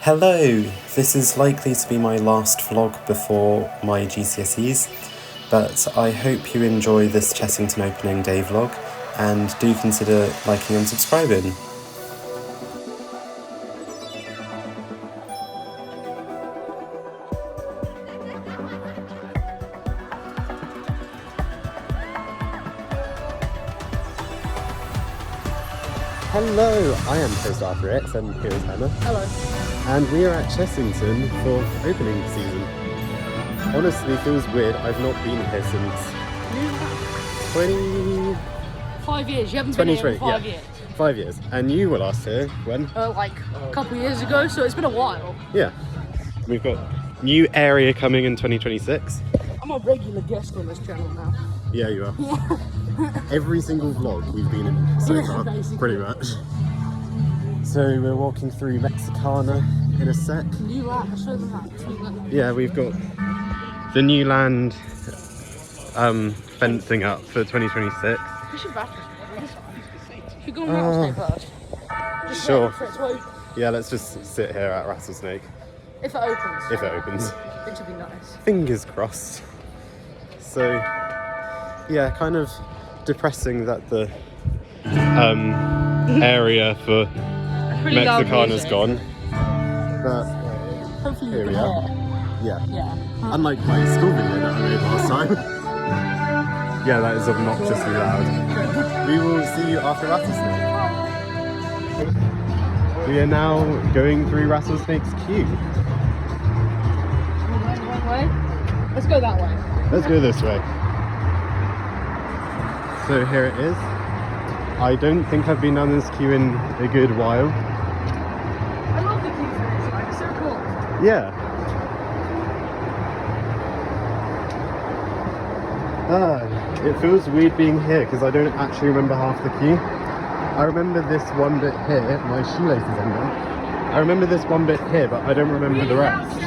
Hello, this is likely to be my last vlog before my GCSEs, but I hope you enjoy this Chessington opening day vlog and do consider liking and subscribing. Hello, I am Post Arthur X and here is Hannah. Hello. And we are at Chessington for opening season. Honestly, feels weird. I've not been here since 5 years. You haven't been here in 5 years. 5 years. And you were last here when? Like a couple of years ago, so it's been a while. Yeah. We've got new area coming in 2026. I'm a regular guest on this channel now. Yeah, you are. Every single vlog we've been in so far, basically. pretty much. So we're walking through Mexicana in a sec. New land, show them that. Yeah, we've got the new land fencing up for 2026. We should Should go on Rattlesnake first. Just Sure. wait for it to open. Yeah, let's just sit here at Rattlesnake. If it opens. If it opens. It should be nice. Fingers crossed. So, yeah, kind of depressing that the area for Mexicana's gone. But hopefully here you we can are. hear. Yeah. Yeah. Unlike my school video that I made last time. Yeah, that is obnoxiously loud. We will see you after Rattlesnake. We are now going through Rattlesnake's queue. Way. Let's go that way. Let's go this way. So here it is. I don't think I've been down this queue in a good while. I love the queue for this, like, it's so cool. Yeah. It feels weird being here because I don't actually remember half the queue. I remember this one bit here, my shoelaces undone. I remember this one bit here, but I don't remember the rest.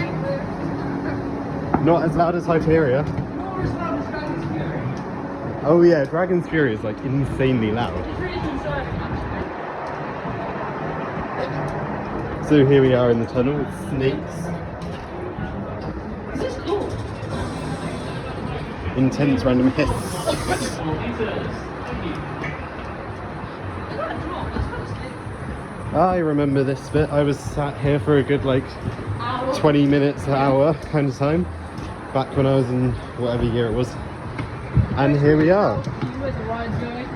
Not as loud as Hyperia. Oh yeah, Dragon's Fury is like insanely loud. So here we are in the tunnel with snakes. This is cool. Intense random hiss. I remember this bit. I was sat here for a good like 20 minutes, an hour kind of time. Back when I was in whatever year it was. And here we are. Where's the ride's going?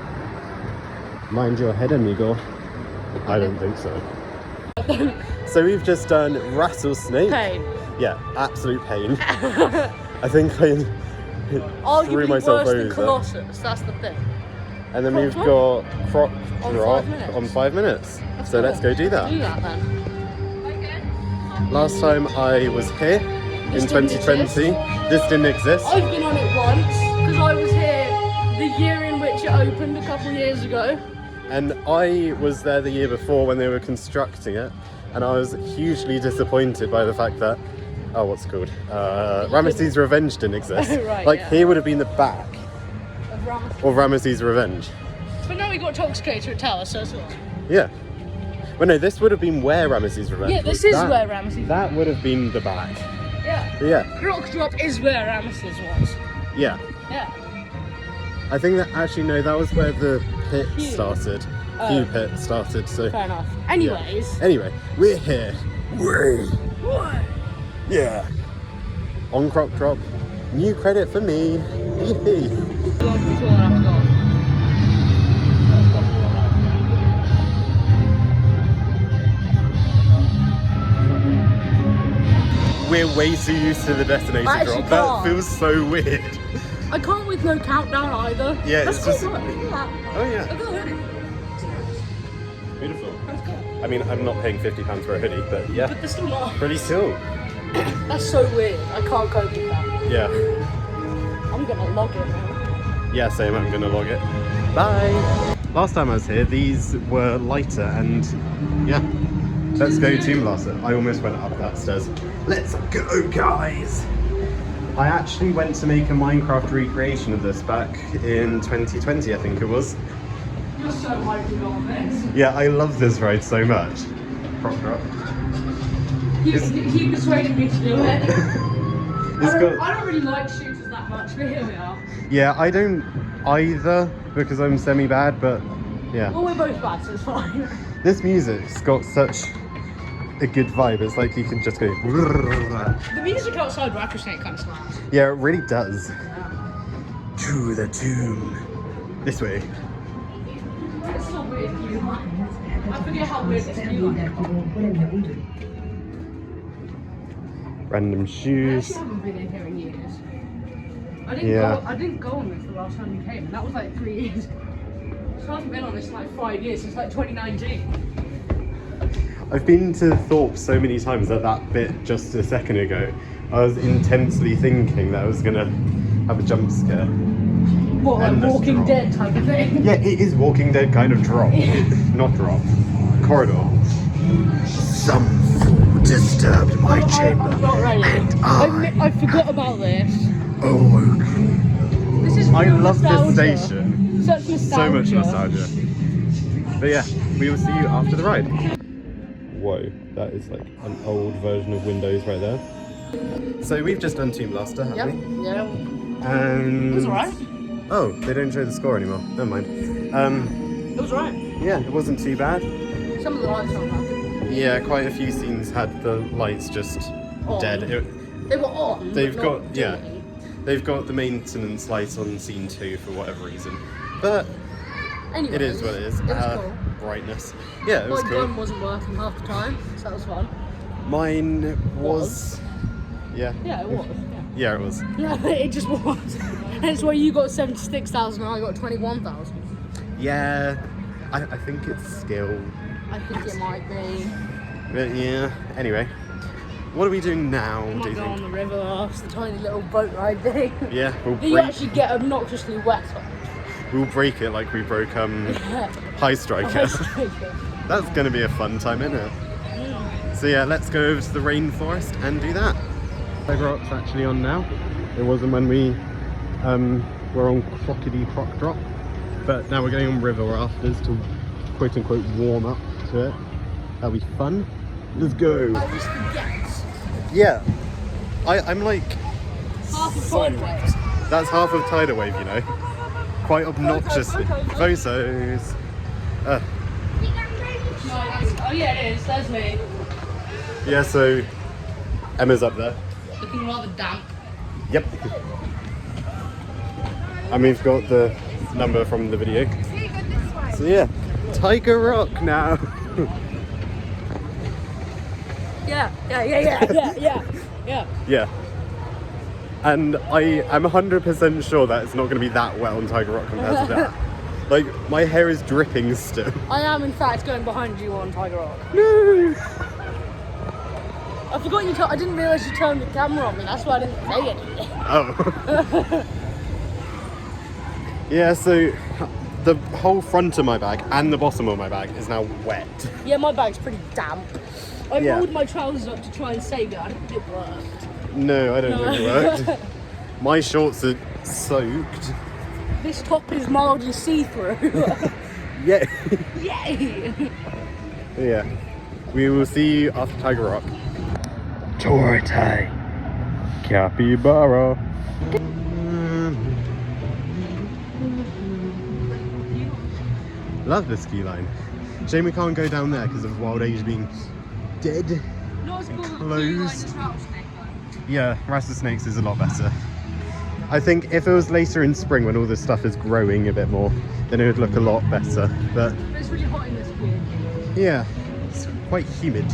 Mind your head, amigo. I don't think so. So we've just done Rattlesnake. Pain. Yeah, absolute pain. I think I threw Arguably myself worse than over. Colossus, that's the thing. And then Croc we've Drop? got Croc On Drop 5 minutes. on 5 minutes. That's So cool. let's go do that. Do that then. Last time I was here This in didn't 2020, exist. this didn't exist. I've been on it once, because I was here the year in which it opened a couple of years ago. And I was there the year before when they were constructing it. And I was hugely disappointed by the fact that, oh, what's it called? Ramesses' Revenge didn't exist. Right, like yeah. here would have been the back Of Ramesses. of Ramesses' Revenge. But now we got Toxicator at Tower, so it's awesome. Yeah. Well, no, this would have been where Ramesses' Revenge Yeah, was. this is where Ramesses. That would have been the back. Yeah. But yeah, Croc Drop is where Ramesses was. yeah. Yeah. I think that actually, no, that was where the pit Queue. started. Oh. Queue pit started, so. Fair enough. yeah. Anyways. Anyway, we're here. What? Yeah. On Croc Drop. New credit for me. Yee. We're way too used to the detonator I actually drop. That can't. feels so weird. I can't with no countdown either. Yeah, That's it's cool. just- Look at that. Oh Look yeah. at the hoodie. Beautiful. That's cool. I mean, I'm not paying £50 for a hoodie, but yeah. But they're still not. Pretty cool. That's so weird. I can't cope with that. Yeah. I'm gonna log it now. Yeah, same, I'm gonna log it. Bye! Last time I was here, these were lighter and yeah. Let's go Tomb Blaster. I almost went up that stairs. Let's go, guys! I actually went to make a Minecraft recreation of this back in 2020, I think it was. You're so hyped on this. Yeah, I love this ride so much. Prop drop. He persuaded me to do it. It's I got. don't really like shooters that much, but here we are. Yeah, I don't either because I'm semi-bad, but yeah. Well, we're both bad, so it's fine. This music's got such a good vibe. It's like you can just go. The music outside Rattlesnake kind of slaps. Yeah, it really does. Yeah. To the tomb. This way. It's so weird, you I forget how weird this view line is. Random I shoes. actually haven't been in here in years. I didn't go on this the last time you came, and that was like 3 years ago. So I haven't been on this in like 5 years, since like 2019. I've been to Thorpe so many times that that bit just a second ago, I was intensely thinking that I was gonna have a jump scare. What, like Endless Walking drop. Dead type of thing? Yeah, it is Walking Dead kind of drop. Not drop. Corridor. Some fool disturbed my chamber. I'm not ready. I forgot about this. Oh, This is I real love this nostalgia. station. Such nostalgia. So much nostalgia. But yeah, we will see you after the ride. Whoa, that is like an old version of Windows right there. So we've just done Team Blaster, haven't we? Yeah. And It was alright. oh, they don't show the score anymore. Never mind. It was alright. Yeah, it wasn't too bad. Some of the lights aren't bad. Yeah, quite a few scenes had the lights just On. dead. They were on. They've but got not yeah, doing. they've got the maintenance lights on scene 2 for whatever reason, but Anyways, it is what it is. It was cool. Brightness. Yeah, it was My cool. gun wasn't working half the time, so that was fun. Mine was. Yeah. Yeah, it was. Yeah, it was. Yeah, it just was. Hence why you got 76,000 and I got 21,000. Yeah, I think it's skill. I think it might be. But yeah. Anyway, what are we doing now? We Do might you go on think? the river, it's the tiny little boat ride thing. Yeah, That you actually get obnoxiously wet on. we'll break it like we broke High Striker. That's gonna be a fun time, isn't it? So yeah, let's go over to the rainforest and do that. Tiger Rock's actually on now. It wasn't when we were on Crockety Croc Drop, but now we're going on river rafters to quote unquote warm up to it. That'll be fun. Let's go. I just forget. Yeah, I'm like Half a tidal wave. that's half of tidal wave, you know. Quite obnoxiously. Photos. No, oh yeah, it is. There's me. Yeah, so Emma's up there. Looking rather damp. Yep. And we've got the number from the video. So yeah, Tiger Rock now. Yeah. Yeah. And I am 100% sure that it's not going to be that wet on Tiger Rock compared to that. Like, my hair is dripping still. I am in fact going behind you on Tiger Rock. No! I forgot I didn't realise you turned the camera on me, that's why I didn't say anything. Oh. Yeah, so the whole front of my bag and the bottom of my bag is now wet. Yeah, my bag's pretty damp. I Yeah. rolled my trousers up to try and save it, I don't think it worked. No, I don't think it worked. My shorts are soaked. This top is mildly see-through. Yeah. Yay! Yeah. We will see you after Tiger Rock. Torte. Capybara. Love the ski line. Shame we can't go down there because of Wild Age being dead. Not as cool as Closed. the rattlesnake one. Yeah, rattlesnakes is a lot better. I think if it was later in spring when all this stuff is growing a bit more, then it would look a lot better. But It's really hot in this weird. yeah, it's quite humid.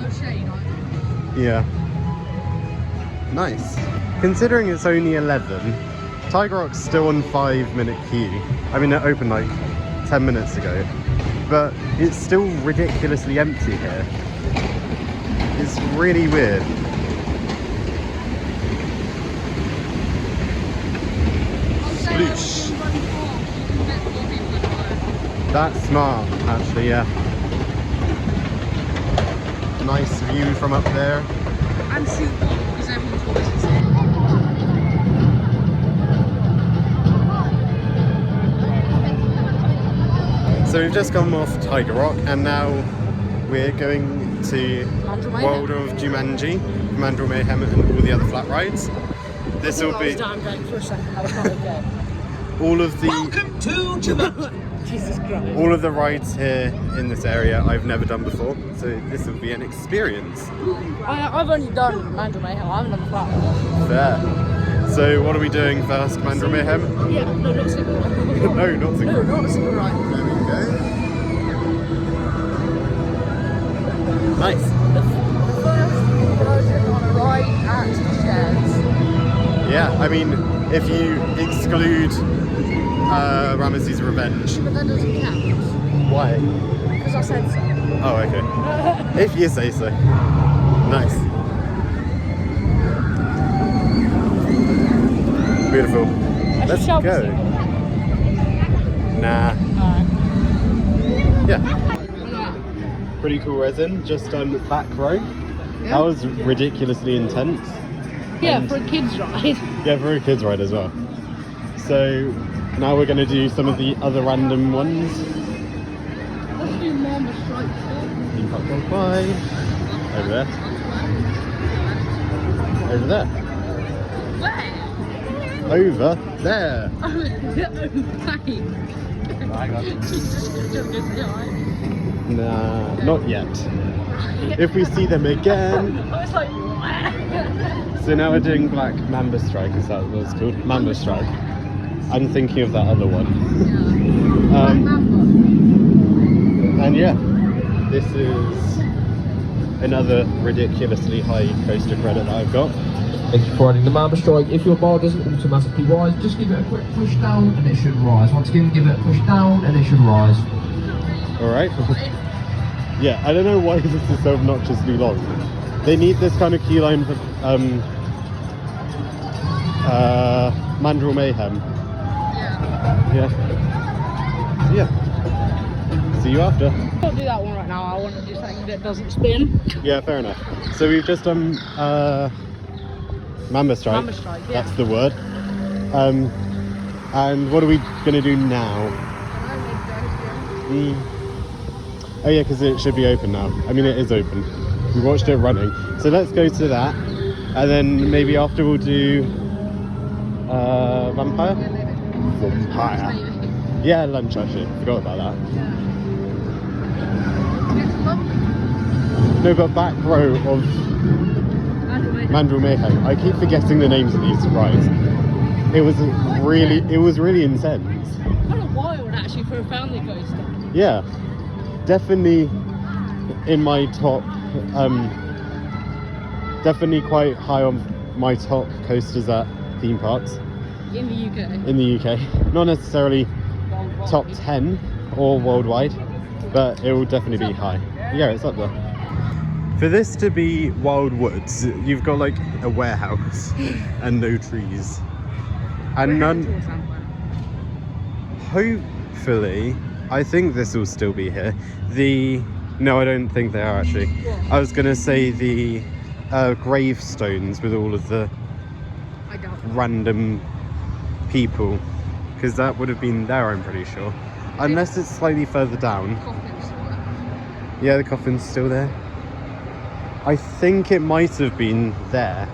No shade either. Yeah. Nice. Considering it's only 11, Tiger Rock's still on 5-minute queue. I mean, it opened like 10 minutes ago, but it's still ridiculously empty here. It's really weird. Sploosh. That's smart, actually, yeah. Nice view from up there. And shoot one, because everyone's always saying. So we've just come off Tiger Rock and now we're going to Mandrill World of Jumanji, Mandrill Mayhem, and all the other flat rides. This will be down going for a second. That was not okay. all of the Welcome to Jumanji. Jesus Christ. all of the rides here in this area I've never done before, so this will be an experience. I've only done Mandrill Mayhem. I haven't done the flat one. There. So what are we doing first, Mandrill Mayhem? Yeah, no, not single ride. No, not single. No, not a single ride. There we go. Nice. The first version on a ride at Shares. Yeah, I mean, if you exclude Ramesses' Revenge. But that doesn't count. Why? Because I said so. Oh, okay. If you say so. Nice. Beautiful. Let's shall go. we? Nah. Alright. Yeah. Pretty cool resin. Just done back row. That was ridiculously intense. Yeah, And- for a kids ride. Yeah, for a kids ride as well. So now we're going to do some of the other random ones. Let's do Mama Strike. Theme park goes by. Over there. Over there. Over there. Nah, not yet. If we see them again. I was like, what? So now we're doing Black Mamba Strike, is that what it's called? Mamba Strike. I'm thinking of that other one. And yeah, this is another ridiculously high coaster credit that I've got. Thank you for riding the Mamba Strike. If your bar doesn't automatically rise, just give it a quick push down and it should rise. Once again, give it a push down and it should rise. Alright. Yeah, I don't know why this is so obnoxiously long. They need this kind of key line for Mandrill Mayhem. Yeah. Yeah. See you after. I can't do that one right now. I want to do something that doesn't spin. Yeah, fair enough. So we've just done Mamba Strike. Mamba Strike, yeah. That's the word. And what are we going to do now? Oh yeah, because it should be open now. I mean, it is open. We watched it running. So let's go to that. And then maybe after we'll do Vampire? Vampire. Yeah, lunch actually. Forgot about that. No, but back row of Mandrill Mayhem. I keep forgetting the names of these rides. It was really intense. Kind of wild actually for a family coaster. Yeah, definitely in my top. Definitely quite high on my top coasters at theme parks In the UK. in the UK. Not necessarily top 10 or worldwide, but it will definitely be high. Yeah, it's up there. For this to be Wild Woods, you've got like a warehouse and no trees. And none. Hopefully, I think this will still be here. No, I don't think they are actually. I was gonna say the gravestones with all of the I doubt it. random people, because that would have been there, I'm pretty sure. Unless it's slightly further down. Yeah, the coffin's still there. I think it might have been there.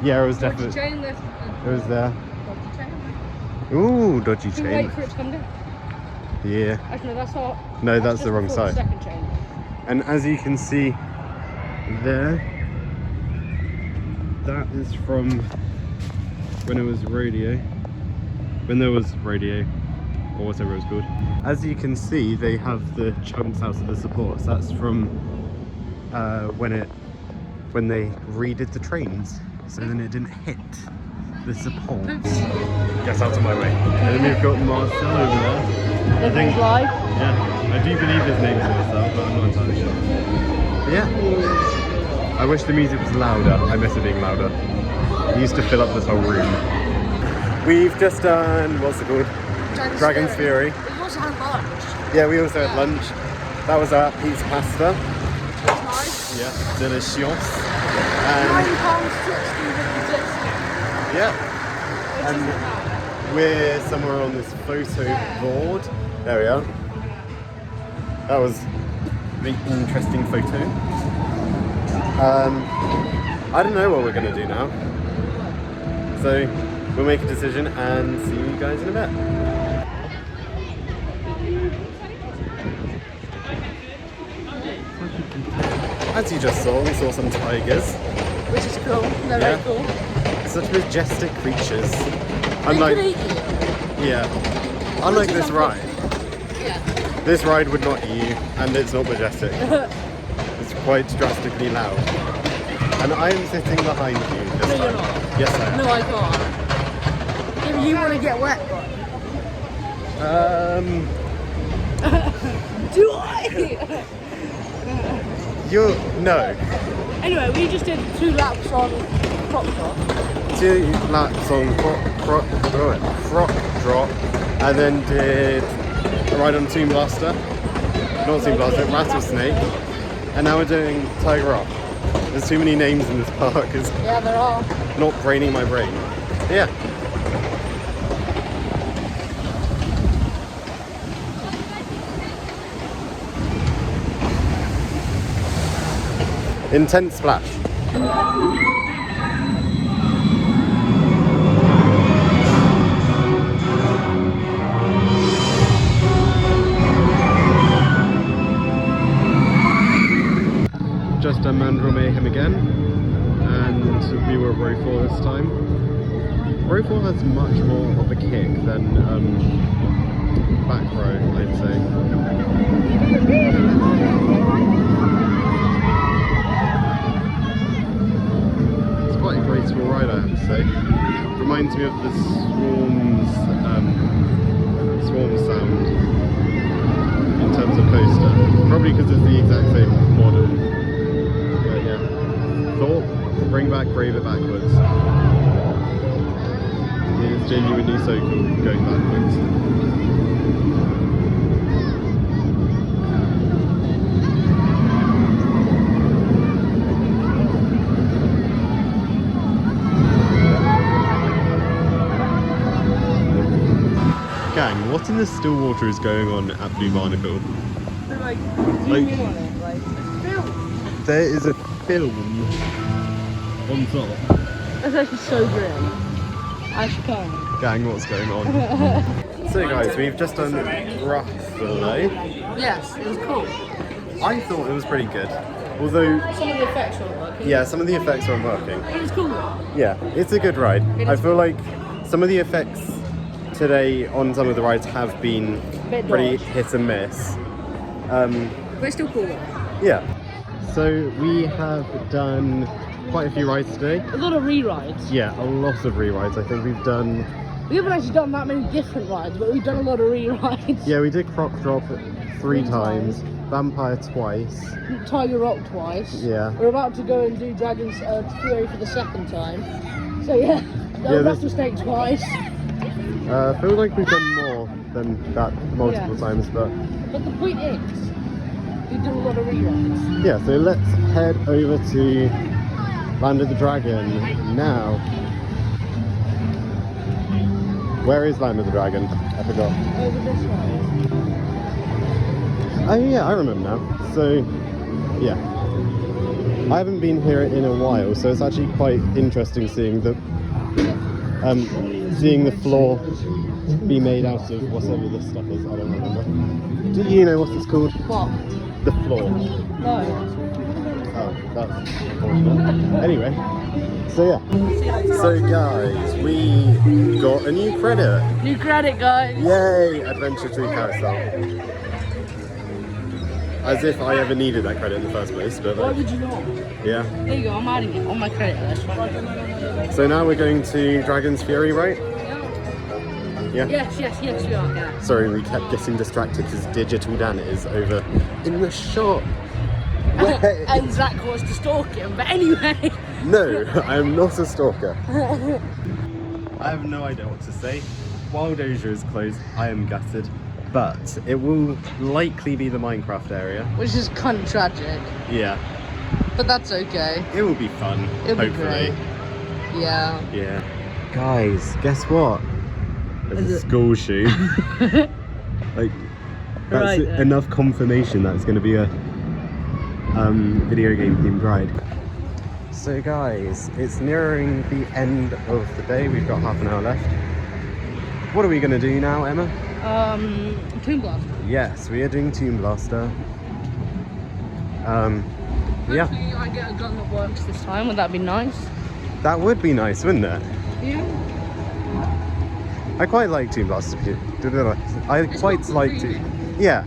Yeah, it was definitely. Chain lift. It was there. Dodgy chain. Ooh, dodgy Can we chain. wait for it to come down? Yeah. Actually, no, that's not. No, that's the just wrong before the side. second chain. And as you can see there, that is from when it was rodeo. When there was rodeo, or whatever it was called. As you can see, they have the chunks out of the supports. That's from when they redid the trains, so then it didn't hit the support. Get out of my way. And then we've got Marcel over there. I think. Live. Yeah, I do believe his name's Marcel, but I'm not entirely sure. But yeah, I wish the music was louder. I miss it being louder. It used to fill up this whole room. We've just done, what's it called? Dragon's Fury. We also had lunch. Yeah, we also had lunch. That was our pizza pasta. That's nice. Yeah, delicious. And £9.60 yeah, and we're somewhere on this photo board. There we are. That was very interesting photo. I don't know what we're going to do now. So we'll make a decision and see you guys in a bit. As you just saw, we saw some tigers. Which is cool. They're very cool. Such majestic creatures. Unlike, they could eat you. Yeah. Unlike this ride. Yeah. This ride would not eat you, and it's not majestic. It's quite drastically loud. And I'm sitting behind you this time. You're not. Yes, I am. No, I can't. If you want to get wet, do I? No. Anyway, we just did 2 laps on Croc Drop. 2 laps on Croc Drop, and then did a ride on Tomb Blaster. Not Tomb Blaster, Rattlesnake. And now we're doing Tiger Rock. There's too many names in this park. It's Yeah, there are. not braining my brain. Yeah. Intense splash. Just done Mandrill Mayhem again, and we were row 4 this time. Row 4 has much more of a kick than back row, I'd say. It's quite a graceful ride, I have to say. Reminds me of the swarm sound in terms of coaster. Probably because it's the exact same model. But yeah. Thought, bring back Braver backwards. It is genuinely so cool going backwards. Gang, what in the still water is going on at Blue Barnacle? They're like, zoom in on it, like, film. There is a film on top. That's actually so grim. I should come. Gang, what's going on? So guys, we've just done Ruffalo. Yes, it was cool. I thought it was pretty good. Although, Some of the effects weren't working. yeah, some of the effects weren't working. It was cool though. Yeah, it's a good ride. It I is feel like some of the effects today on some of the rides have been Bit pretty dodgy. hit and miss. But it's still cool though. Yeah. So we have done quite a few rides today. A lot of re-rides. Yeah, a lot of re-rides. I think we've done... We haven't actually done that many different rides, but we've done a lot of re-rides. Yeah, we did Croc Drop 3 times, Vampire twice. Tiger Rock twice. Yeah. We're about to go and do Dragon's Fury for the 2nd time. So yeah, Rattlesnake twice. I feel like we've done more than that multiple Yeah. times, but But the point is, we do a lot of re-rides. yeah, so let's head over to Land of the Dragon now. Where is Land of the Dragon? I forgot. Over this way. Oh yeah, I remember now. So, yeah. I haven't been here in a while, so it's actually quite interesting seeing the floor be made out of whatever this stuff is. I don't remember. Do you know what it's called? What? The floor. No. Oh, that's unfortunate. Anyway, so yeah. So guys, we got a new credit. New credit, guys. Yay! Adventure 2 Carousel. As if I ever needed that credit in the first place, but Why would you not? yeah. There you go, I'm adding it on my credit list. So now we're going to Dragon's Fury, right? Yeah? Yes, we are, yeah. Sorry, we kept getting distracted because Digital Dan is over in the shop. Wait. And Zach wants to stalk him, but anyway. No, I am not a stalker. I have no idea what to say. While Doja is closed, I am gutted. But it will likely be the Minecraft area. Which is kind of tragic, Yeah, but that's okay. it will be fun, It'll be hopefully. great. Yeah. Yeah. Guys, guess what? There's Is a it? school shoe. Like, that's Right then. enough confirmation that it's going to be a video game themed ride. So guys, it's nearing the end of the day. We've got half an hour left. What are we going to do now, Emma? Tomb Blaster. Yes, we are doing Tomb Blaster. Yeah. Hopefully I get a gun that works this time. Would that be nice? That would be nice, wouldn't it? Yeah. I quite like Tomb Blaster. I quite like to. Yeah.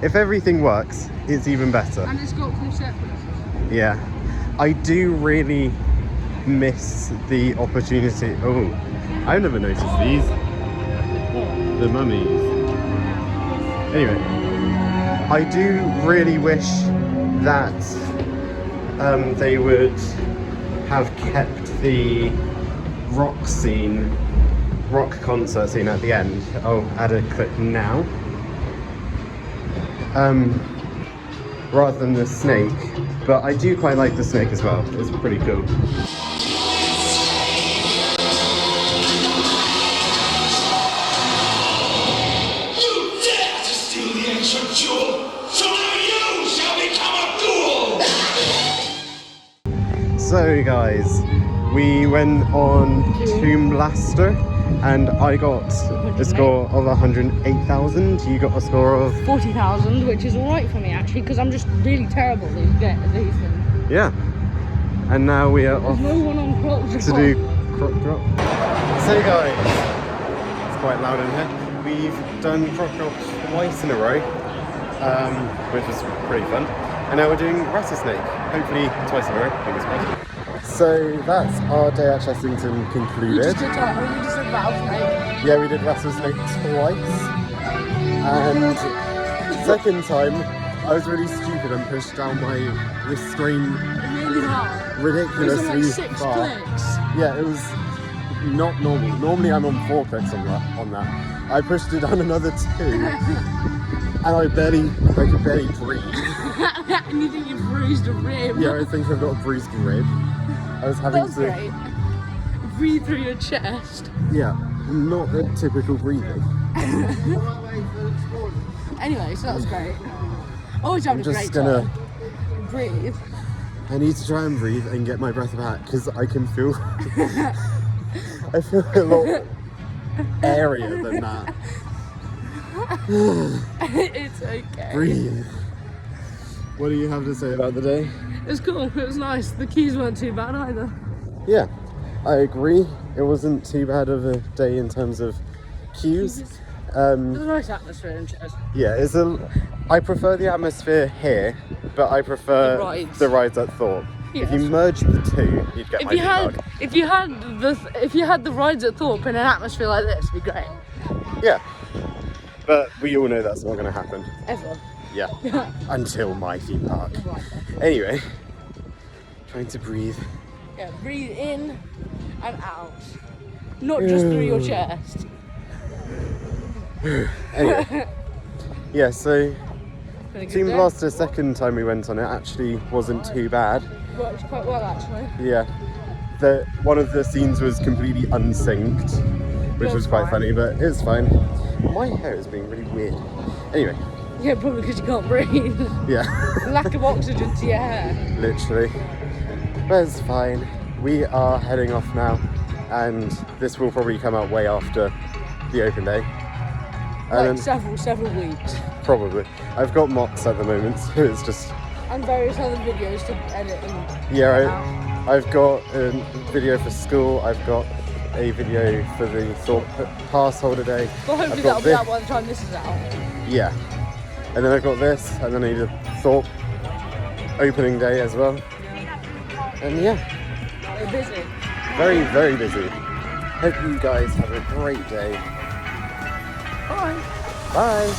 If everything works, it's even better. And it's got cool set pieces. Yeah. I do really miss the opportunity. Oh, I've never noticed these. The mummies. Anyway, I do really wish that they would have kept the rock concert scene at the end. I'll add a clip now. Rather than the snake, but I do quite like the snake as well. It's pretty cool. You dare to steal the ancient jewel, so now you shall become a fool! So guys, we went on Tomb Blaster and I got a score of 108,000. You got a score of 40,000, which is alright for me actually, because I'm just really terrible at these things. yeah. And now we are off There's no one on Croc to do Croc Drop. So guys, it's quite loud in here. We've done Croc Drop twice in a row, which was pretty fun. And now we're doing Rattlesnake, hopefully twice in a row, fingers crossed. So that's our day at Chessington concluded. Yeah, we did Rattlesnake twice. And second time, I was really stupid and pushed down my restraint Really hard. ridiculously It was like 6 far. clicks. Yeah, it was not normal. Normally I'm on 4 clicks on that. I pushed it down another 2. And I could barely breathe. And you think you bruised a rib. Yeah, I think I've got a bruised rib. I was having That's to... great. Breathe through your chest. Yeah, not the typical breathing. Anyway, so that was great. Always having I'm a just great gonna... time. Breathe. I need to try and breathe and get my breath back because I can feel... I feel a lot airier than that. It's okay. Breathe. What do you have to say about the day? It was cool. It was nice. The keys weren't too bad either. Yeah, I agree. It wasn't too bad of a day in terms of queues. It was a nice atmosphere in Chess. Yeah, I prefer the atmosphere here, but I prefer the rides at Thorpe. Yes. If you merge the two, you'd get my bug. If you had the rides at Thorpe in an atmosphere like this, it'd be great. Yeah, but we all know that's not going to happen. Ever. Yeah, until my theme park. Right. Anyway, trying to breathe. Yeah, breathe in and out. Not just through your chest. Anyway, yeah, so Been a good Tomb day. Blaster, second time we went on it, actually wasn't too bad. Worked quite well actually. Yeah, one of the scenes was completely unsynced, which was quite funny, but it's fine. My hair is being really weird. Anyway, Yeah, probably because you can't breathe. yeah, Lack of oxygen to your hair. literally. But it's fine. We are heading off now, and this will probably come out way after the open day. Like several weeks. Probably. I've got mocks at the moment, so it's just... And various other videos to edit and Yeah, I've got a video for school, I've got a video for the Thorpe pass holder day. Well, hopefully I've got that'll be out by the time this is out. Yeah. And then I've got this, and then I need a Thorpe opening day as well. And yeah, We're busy. very, very busy. Hope you guys have a great day. Bye. Bye.